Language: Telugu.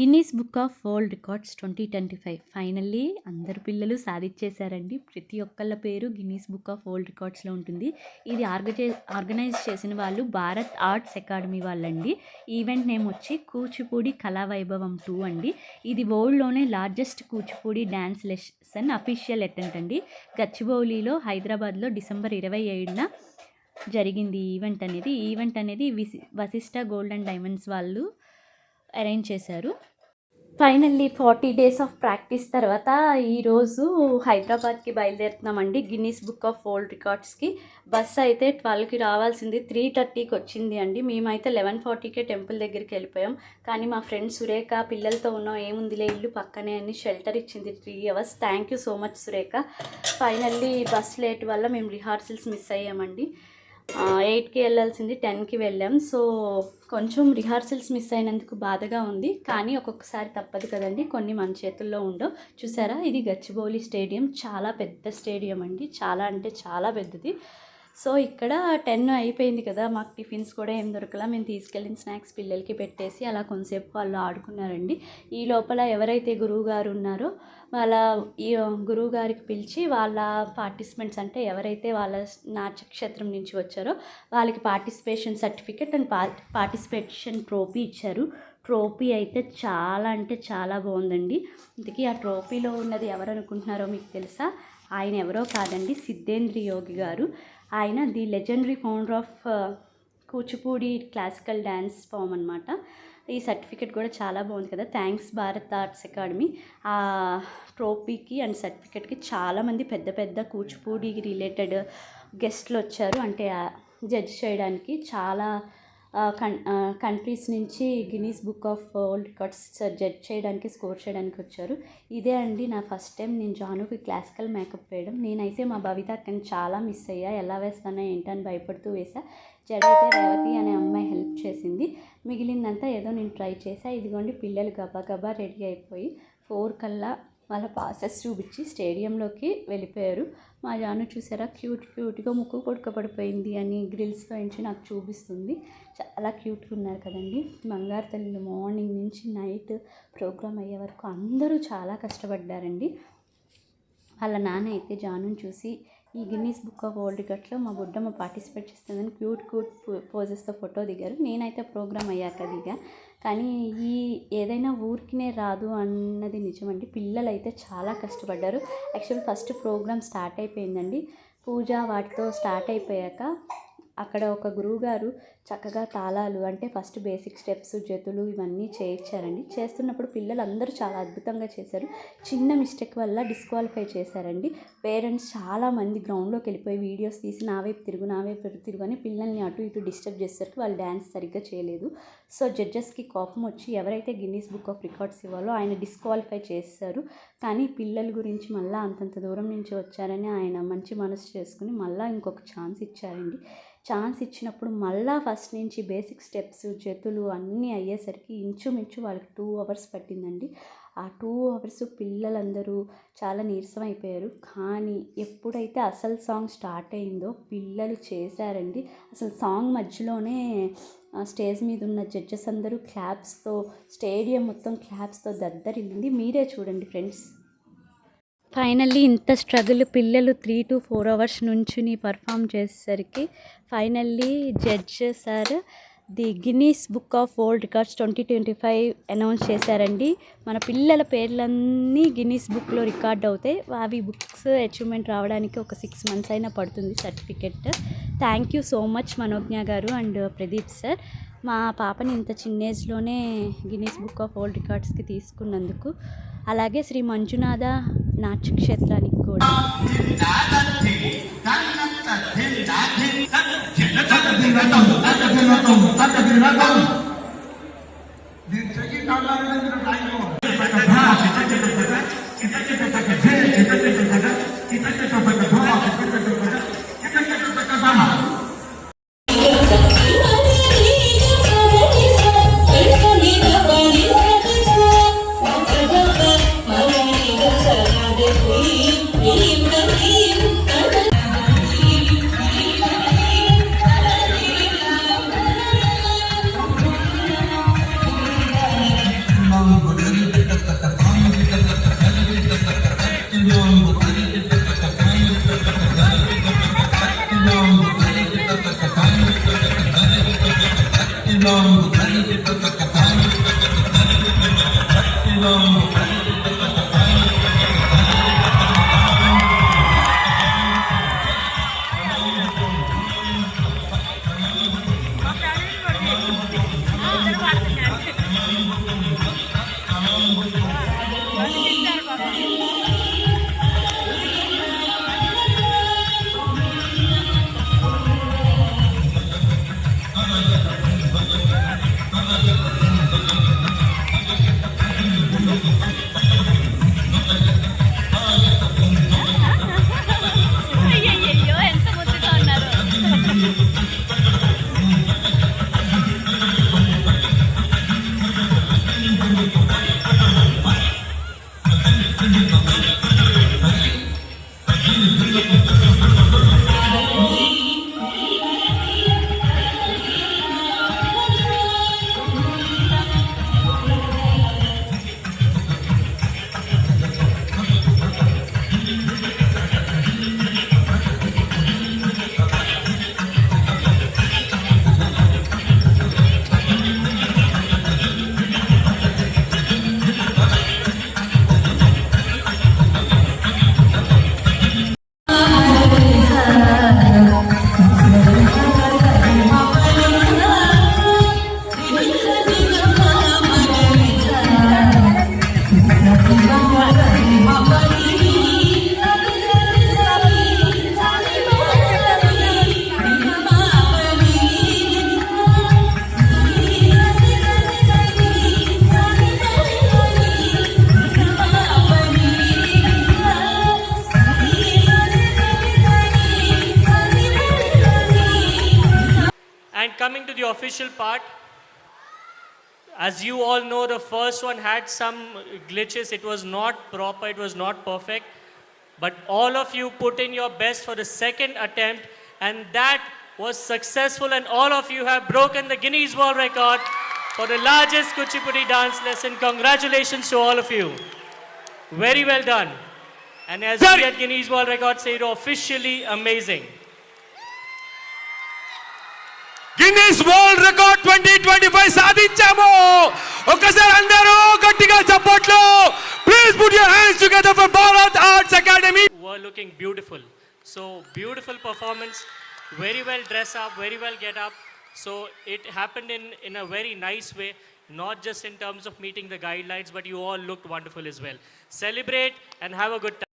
Guinness book of world records 2025 finally అందరు పిల్లలు సాధించేశారండి. ప్రతి ఒక్కళ్ళ పేరు గిన్నీస్ బుక్ ఆఫ్ వరల్డ్ రికార్డ్స్లో ఉంటుంది. ఇది ఆర్గనైజ్ చేసిన వాళ్ళు భారత్ ఆర్ట్స్ అకాడమీ వాళ్ళండి. ఈవెంట్ నేమ్ వచ్చి కూచిపూడి కళావైభవం 2 అండి. ఇది వరల్డ్లోనే largest Kuchipudi dance lesson official attempt అండి. గచ్చిబౌలిలో హైదరాబాద్లో డిసెంబర్ 27న జరిగింది ఈ ఈవెంట్ అనేది వశిష్ట గోల్డ్ అండ్ డైమండ్స్ వాళ్ళు అరేంజ్ చేశారు. ఫైనల్లీ 40 days ఆఫ్ ప్రాక్టీస్ తర్వాత ఈరోజు హైదరాబాద్కి బయలుదేరుతున్నామండి. Guinness book of world రికార్డ్స్కి bus అయితే 12కి రావాల్సింది, 3:30కి వచ్చింది అండి. మేమైతే 11:40కే టెంపుల్ దగ్గరికి వెళ్ళిపోయాం. కానీ మా ఫ్రెండ్ సురేఖ పిల్లలతో ఉన్నాం, ఏముందిలే ఇల్లు పక్కనే అని షెల్టర్ ఇచ్చింది 3 hours. Thank you so much Surekha. Finally bus late వల్ల మేము రిహార్సల్స్ మిస్ అయ్యామండి. 8కి వెళ్ళాల్సింది 10కి వెళ్ళాం. సో కొంచెం రిహార్సల్స్ మిస్ అయినందుకు బాధగా ఉంది. కానీ ఒక్కొక్కసారి తప్పదు కదండి, కొన్ని మన చేతుల్లో ఉండవు. చూసారా, ఇది గచ్చిబౌలి స్టేడియం, చాలా పెద్ద స్టేడియం అండి, చాలా అంటే చాలా పెద్దది. సో ఇక్కడ 10 అయిపోయింది కదా, మాకు టిఫిన్స్ కూడా ఏం దొరకలా. మేము తీసుకెళ్ళిన స్నాక్స్ పిల్లలకి పెట్టేసి అలా కొంతసేపు వాళ్ళు ఆడుకున్నారండి. ఈ లోపల ఎవరైతే గురువుగారు ఉన్నారో వాళ్ళ ఈ గురువుగారికి పిలిచి వాళ్ళ పార్టిసిపెంట్స్ అంటే ఎవరైతే వాళ్ళ నాట్యక్షేత్రం నుంచి వచ్చారో వాళ్ళకి participation certificate and participation trophy ఇచ్చారు. ట్రోఫీ అయితే చాలా అంటే చాలా బాగుందండి. ఇంతకీ ఆ ట్రోఫీలో ఉన్నది ఎవరు అనుకుంటున్నారో మీకు తెలుసా? ఆయన ఎవరో కాదండి, సిద్ధేంద్రి యోగి గారు. ఆయన the legendary founder of Kuchipudi classical dance form అనమాట. ఈ సర్టిఫికెట్ కూడా చాలా బాగుంది కదా. Thanks Bharat arts academy. ఆ ట్రోఫీకి అండ్ సర్టిఫికెట్కి చాలామంది పెద్ద పెద్ద కూచిపూడి రిలేటెడ్ గెస్ట్లు వచ్చారు, అంటే జడ్జ్ చేయడానికి. చాలా కంట్రీస్ నుంచి Guinness book of world records judge చేయడానికి, స్కోర్ చేయడానికి వచ్చారు. ఇదే అండి నా ఫస్ట్ టైం నేను జానుకి క్లాసికల్ మేకప్ వేయడం. నేనైతే మా భవిత అక్కని చాలా మిస్ అయ్యా, ఎలా వేస్తానో ఏంటని భయపడుతూ వేసా. జడ అయితే రేవతి అనే అమ్మాయి హెల్ప్ చేసింది, మిగిలిందంతా ఏదో నేను ట్రై చేసా. ఇదిగోండి పిల్లలు గబా రెడీ అయిపోయి 4 కల్లా వాళ్ళ పాసెస్ చూపించి స్టేడియంలోకి వెళ్ళిపోయారు. మా జాను చూసారా, క్యూట్గా ముక్కు పడిపోయింది అని గ్రిల్స్లో నుంచి నాకు చూపిస్తుంది. చాలా క్యూట్గా ఉన్నారు కదండి. బంగారు తల్లి మార్నింగ్ నుంచి నైట్ ప్రోగ్రామ్ అయ్యే వరకు అందరూ చాలా కష్టపడ్డారండి. వాళ్ళ నాన్న అయితే జానుని చూసి ఈ గిన్నీస్ బుక్ ఆఫ్ వరల్డ్ రికార్డ్స్లో మా బుడ్డమ్మ పార్టిసిపేట్ చేస్తుందని క్యూట్ పోజెస్తో ఫోటో దిగారు. నేనైతే ప్రోగ్రామ్ అయ్యాక దిగా. కానీ ఏదైనా ఊరికినే రాదు అన్నది నిజమండి. పిల్లలు అయితే చాలా కష్టపడ్డారు. యాక్చువల్ ఫస్ట్ ప్రోగ్రామ్ స్టార్ట్ అయిపోయిందండి. పూజ వాటితో స్టార్ట్ అయిపోయాక అక్కడ ఒక గురువుగారు చక్కగా తాళాలు అంటే ఫస్ట్ బేసిక్ స్టెప్స్, జతులు ఇవన్నీ చేయించారండి. చేస్తున్నప్పుడు పిల్లలు అందరూ చాలా అద్భుతంగా చేశారు. చిన్న మిస్టేక్ వల్ల డిస్క్వాలిఫై చేశారండి. పేరెంట్స్ చాలామంది గ్రౌండ్లోకి వెళ్ళిపోయి వీడియోస్ తీసి నా వైపు తిరుగు అని పిల్లల్ని అటు ఇటు డిస్టర్బ్ చేసేసరికి వాళ్ళు డ్యాన్స్ సరిగ్గా చేయలేదు. సో జడ్జెస్కి కోపం వచ్చి ఎవరైతే గిన్నీస్ బుక్ ఆఫ్ రికార్డ్స్ ఇవ్వాలో ఆయన డిస్క్వాలిఫై చేశారు. కానీ పిల్లల గురించి మళ్ళీ అంతంత దూరం నుంచి వచ్చారని ఆయన మంచి మనసు చేసుకుని మళ్ళీ ఇంకొక ఛాన్స్ ఇచ్చారండి. ఛాన్స్ ఇచ్చినప్పుడు మళ్ళీ ఫస్ట్ నుంచి బేసిక్ స్టెప్స్, జతులు అన్నీ అయ్యేసరికి ఇంచుమించు వాళ్ళకి 2 hours పట్టిందండి. ఆ 2 hours పిల్లలందరూ చాలా నీరసం అయిపోయారు. కానీ ఎప్పుడైతే అసలు సాంగ్ స్టార్ట్ అయిందో పిల్లలు చేశారండి. అసలు సాంగ్ మధ్యలోనే స్టేజ్ మీద ఉన్న జడ్జెస్ అందరూ క్లాప్స్తో, స్టేడియం మొత్తం క్లాప్స్తో దద్దరిల్లింది. మీరే చూడండి ఫ్రెండ్స్. ఫైనల్లీ ఇంత స్ట్రగుల్ పిల్లలు 3 to 4 hours నుంచి పర్ఫామ్ చేసేసరికి finally judge sir the Guinness book of world records 2025 announce చేశారండి. మన పిల్లల పేర్లన్నీ గిన్నీస్ బుక్లో రికార్డ్ అవుతాయి. అవి బుక్స్ అచీవ్మెంట్ రావడానికి ఒక 6 months అయినా పడుతుంది certificate. Thank you so much Manogna garu and Pradeep sir. మా పాపని ఇంత చిన్న ఏజ్లోనే గిన్నీస్ బుక్ ఆఫ్ వరల్డ్ రికార్డ్స్కి తీసుకున్నందుకు. అలాగే శ్రీ మంజునాథ నాట్యక్షేత్రానికి కూడా official part. As you all know, the first one had some glitches. It was not proper, it was not perfect. But all of you put in your best for the second attempt, and that was successful, and all of you have broken the Guinness World Record for the largest Kuchipudi dance lesson. Congratulations to all of you. Very well done. And as we at Guinness World Record say, you're officially amazing. Guinness world record 2025 సాధించాము. ఒకసారి అందరూ గట్టిగా చప్పట్లు. Please put your hands together for Bharat arts academy. Were looking beautiful. So beautiful performance, very well dress up, very well get up. So it happened in a very nice way, not just in terms of meeting the guidelines, but you all looked wonderful as well. Celebrate and have a good time.